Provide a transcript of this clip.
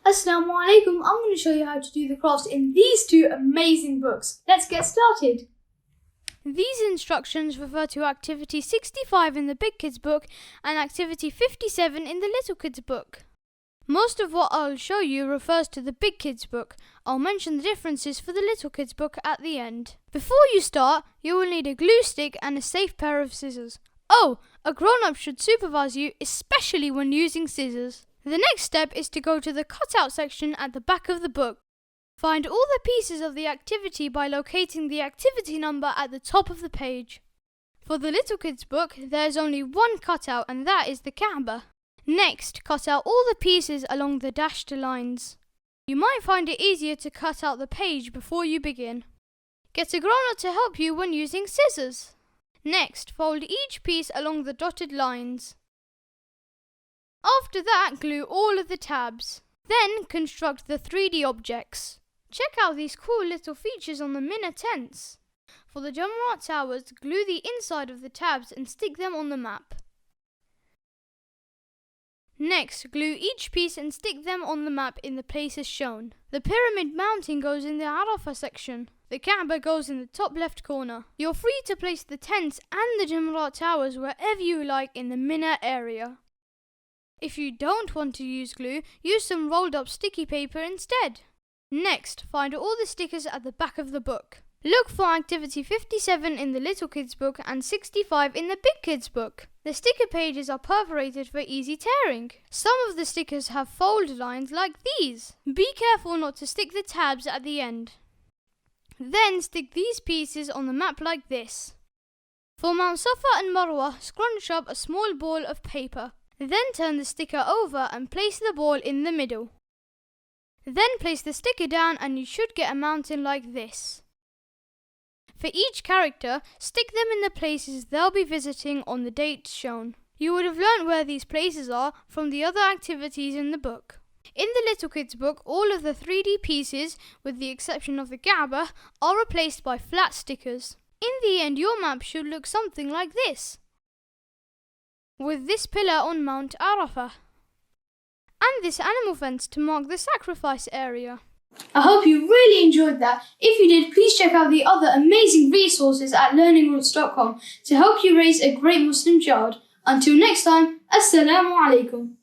Assalamu alaikum. I'm going to show you how to do the crafts in these two amazing books. Let's get started. These instructions refer to Activity 65 in the Big Kids book and Activity 57 in the Little Kids book. Most of what I'll show you refers to the Big Kids book. I'll mention the differences for the Little Kids book at the end. Before you start, you will need a glue stick and a safe pair of scissors. Oh, a grown-up should supervise you, especially when using scissors. The next step is to go to the cutout section at the back of the book. Find all the pieces of the activity by locating the activity number at the top of the page. For the Little Kids book, there is only one cutout, and that is the Kaaba. Next, cut out all the pieces along the dashed lines. You might find it easier to cut out the page before you begin. Get a grown-up to help you when using scissors. Next, fold each piece along the dotted lines. After that, glue all of the tabs. Then construct the 3D objects. Check out these cool little features on the Mina tents. For the Jumrat towers, glue the inside of the tabs and stick them on the map. Next, glue each piece and stick them on the map in the places shown. The pyramid mounting goes in the Arafah section. The Kaaba goes in the top left corner. You're free to place the tents and the Jumrat towers wherever you like in the Mina area. If you don't want to use glue, use some rolled up sticky paper instead. Next, find all the stickers at the back of the book. Look for Activity 57 in the Little Kids book and 65 in the Big Kids book. The sticker pages are perforated for easy tearing. Some of the stickers have fold lines like these. Be careful not to stick the tabs at the end. Then stick these pieces on the map like this. For Mount Safa and Marwa, scrunch up a small ball of paper. Then turn the sticker over and place the ball in the middle. Then place the sticker down and you should get a mountain like this. For each character, stick them in the places they'll be visiting on the dates shown. You would have learnt where these places are from the other activities in the book. In the Little Kids book, all of the 3D pieces, with the exception of the Kaaba, are replaced by flat stickers. In the end, your map should look something like this, with this pillar on Mount Arafah, and this animal fence to mark the sacrifice area. I hope you really enjoyed that. If you did, please check out the other amazing resources at learningroots.com to help you raise a great Muslim child. Until next time, Assalamu alaikum.